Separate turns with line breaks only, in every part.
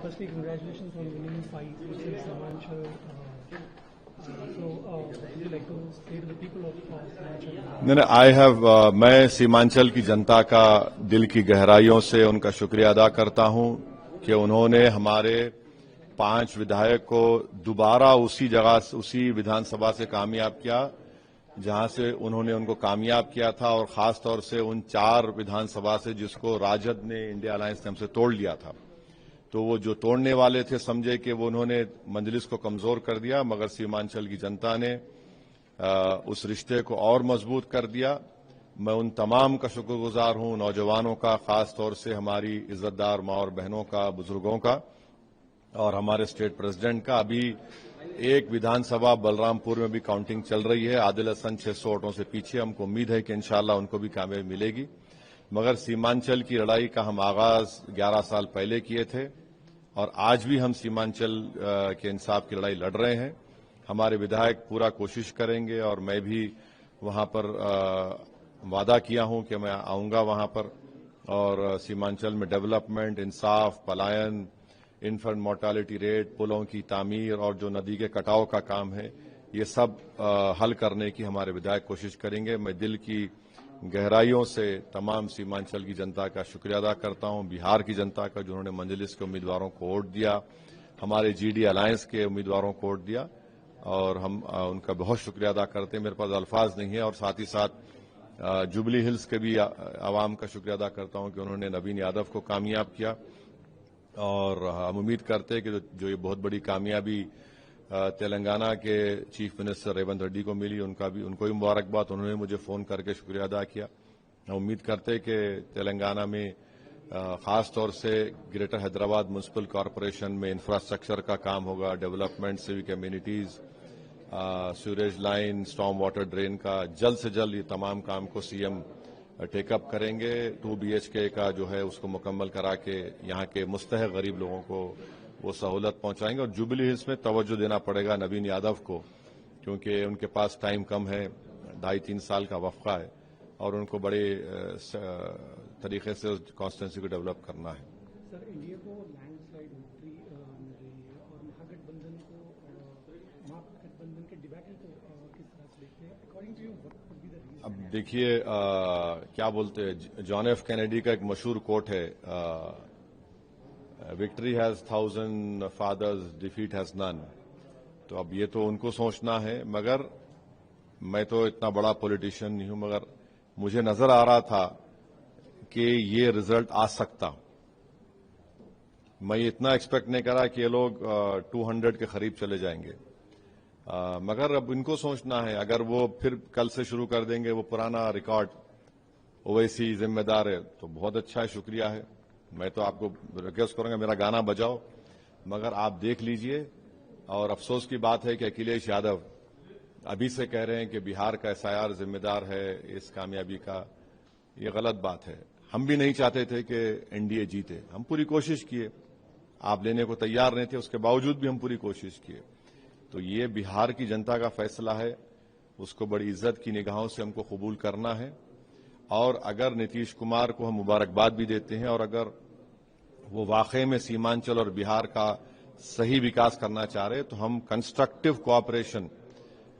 firstly, congratulations on winning 5 versus Simanchal. Would you like to say to the people of Simanchal?
नहीं, मैं सीमांचल की जनता का दिल की गहराइयों से उनका शुक्रिया अदा करता हूं कि उन्होंने हमारे 5 विधायक को दोबारा उसी जगह, उसी विधानसभा से कामयाब किया जहां से उन्होंने उनको कामयाब किया था, और खास तौर से उन 4 विधानसभा से जिसको राजद ने, इंडिया अलायंस ने हमसे तोड़ लिया था। तो वो जो तोड़ने वाले थे समझे कि वो उन्होंने मजलिस को कमजोर कर दिया, मगर सीमांचल की जनता ने उस रिश्ते को और मजबूत कर दिया। मैं उन तमाम का शुक्रगुजार हूं, नौजवानों का, खास तौर से हमारी इज्जतदार माँ और बहनों का, बुजुर्गों का, और हमारे स्टेट प्रेसिडेंट का। अभी एक विधानसभा बलरामपुर में भी काउंटिंग चल रही है। आदिल हसन 600 वोटों से पीछे। हमको उम्मीद है कि इंशाअल्लाह उनको भी कामयाबी मिलेगी। मगर सीमांचल की लड़ाई का हम आगाज 11 साल पहले किए थे, और आज भी हम सीमांचल के इंसाफ की लड़ाई लड़ रहे हैं। हमारे विधायक पूरा कोशिश करेंगे, और मैं भी वहां पर वादा किया हूं कि मैं आऊंगा वहां पर, और सीमांचल में डेवलपमेंट, इंसाफ, पलायन, इन्फेंट मोर्टालिटी रेट, पुलों की तामीर और जो नदी के कटाव का काम है, ये सब हल करने की हमारे विधायक कोशिश करेंगे। मैं दिल की गहराइयों से तमाम सीमांचल की जनता का शुक्रिया अदा करता हूं, बिहार की जनता का जिन्होंने मजलिस के उम्मीदवारों को वोट दिया, हमारे जीडी अलायंस के उम्मीदवारों को वोट दिया, और हम उनका बहुत शुक्रिया अदा करते हैं। मेरे पास अल्फाज नहीं है। और साथ ही साथ जुबली हिल्स के भी आवाम का शुक्रिया अदा करता हूं कि उन्होंने नवीन यादव को कामयाब किया, और हम उम्मीद करते हैं कि जो ये बहुत बड़ी कामयाबी तेलंगाना के चीफ मिनिस्टर रेवंत रेड्डी को मिली, उनको भी मुबारकबाद। उन्होंने मुझे फोन करके शुक्रिया अदा किया। हम उम्मीद करते हैं कि तेलंगाना में खास तौर से ग्रेटर हैदराबाद म्युनिसिपल कॉरपोरेशन में इंफ्रास्ट्रक्चर का काम होगा, development, civic communities, sewerage line, storm water drain का जल्द से जल्द ये तमाम काम को सीएम टेकअप करेंगे। 2 BHK का जो है उसको मुकम्मल करा के यहाँ के मुस्तहक गरीब लोगों को वो सहूलत पहुंचाएंगे। और जुबली हिल्स में तवज्जो देना पड़ेगा नवीन यादव को, क्योंकि उनके पास टाइम कम है, 2.5-3 साल का वक्फा है, और उनको बड़े तरीके से उस कॉन्स्टिट्यूंसी को डेवलप करना है।
सर, इंडिया को लैंडस्लाइड विक्ट्री मिल रही है, और महागठबंधन के डिबैकल को किस तरह से देखते हैं? According to you what would be the reason?
अब देखिए, क्या बोलते हैं, जॉन एफ कैनेडी का एक मशहूर कोट है, victory has 1000 fathers, defeat has none. तो अब ये तो उनको सोचना है, मगर मैं तो इतना बड़ा पॉलिटिशियन नहीं हूं, मगर मुझे नजर आ रहा था कि ये रिजल्ट आ सकता। मैं इतना एक्सपेक्ट नहीं करा कि ये लोग 200 के करीब चले जाएंगे, मगर अब इनको सोचना है। अगर वो फिर कल से शुरू कर देंगे वो पुराना रिकॉर्ड, ओवैसी जिम्मेदार है, तो बहुत अच्छा है, शुक्रिया है। मैं तो आपको रिक्वेस्ट करूंगा मेरा गाना बजाओ, मगर आप देख लीजिए। और अफसोस की बात है कि अखिलेश यादव अभी से कह रहे हैं कि बिहार का SIR जिम्मेदार है इस कामयाबी का। ये गलत बात है। हम भी नहीं चाहते थे कि एनडीए जीते, हम पूरी कोशिश किए, आप लेने को तैयार नहीं थे, उसके बावजूद भी हम पूरी कोशिश किए। तो ये बिहार की जनता का फैसला है, उसको बड़ी इज्जत की निगाहों से हमको कबूल करना है। और अगर नीतीश कुमार को हम मुबारकबाद भी देते हैं, और अगर वो वाकई में सीमांचल और बिहार का सही विकास करना चाह रहे, तो हम कंस्ट्रक्टिव कोऑपरेशन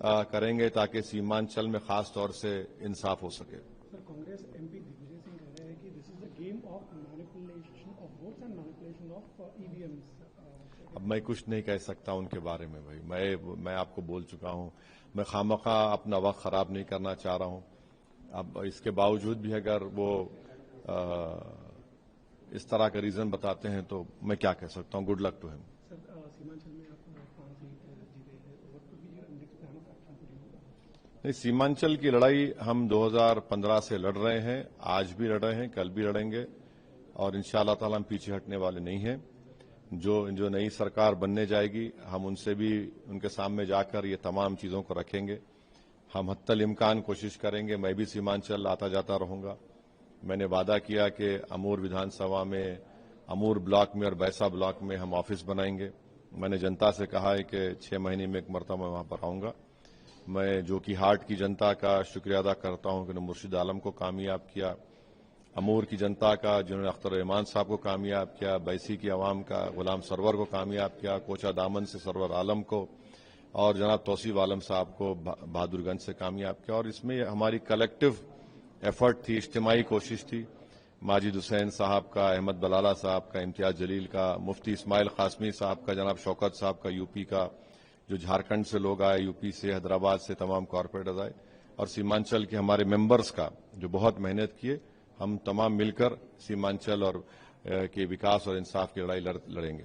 करेंगे ताकि सीमांचल में खास तौर से इंसाफ हो सके।
सर, कांग्रेस MP दिग्विजय सिंह कह रहे हैं कि this is a game of manipulation of votes and manipulation of EVMs।
अब मैं कुछ नहीं कह सकता उनके बारे में भाई, मैं आपको बोल चुका हूं, मैं खामखा अपना वक्त खराब नहीं करना चाह रहा हूं। अब इसके बावजूद भी अगर वो इस तरह का रीजन बताते हैं तो मैं क्या कह सकता हूं। Good luck to him.
Sir, Seemanchal में आप 5 सीट जीते हैं, तो what would be your next plan of action?
नहीं, सीमांचल की लड़ाई हम 2015 से लड़ रहे हैं, आज भी लड़ रहे हैं, कल भी लड़ेंगे, और इंशाअल्लाह ताला हम पीछे हटने वाले नहीं हैं। जो नई सरकार बनने जाएगी, हम उनसे भी उनके सामने जाकर ये तमाम चीजों को रखेंगे। हम हत्तल इम्कान कोशिश करेंगे। मैं भी सीमांचल आता जाता रहूंगा। मैंने वादा किया कि अमूर विधानसभा में, अमूर ब्लॉक में और बैसा ब्लॉक में हम ऑफिस बनाएंगे। मैंने जनता से कहा है कि 6 महीने में एक मरतबा वहां पर आऊंगा। मैं जो कि हार्ट की जनता का शुक्रिया अदा करता हूं कि उन्होंने मुर्शिद आलम को कामयाब किया, امور کی جنتا کا جنہوں نے اختر الرحمان صاحب کو کامیاب کیا، بیسی کی عوام کا غلام سرور کو کامیاب کیا، کوچہ دامن سے سرور عالم کو، اور جناب توصیف عالم صاحب کو بہادر گنج سے کامیاب کیا. اور اس میں ہماری کلیکٹو ایفرٹ تھی، اجتماعی کوشش تھی. ماجد حسین صاحب کا، احمد بلالہ صاحب کا، امتیاز جلیل کا، مفتی اسماعیل قاسمی صاحب کا، جناب شوکت صاحب کا یو پی کا، جو جھارکھنڈ سے لوگ آئے، یو پی سے، حیدرآباد سے تمام کارپوریٹرز آئے، اور سیمانچل کے ہمارے ممبرز کا جو بہت محنت کیے. ہم تمام مل کر سیمانچل اور کے وکاس اور انصاف کی لڑائی لڑیں گے.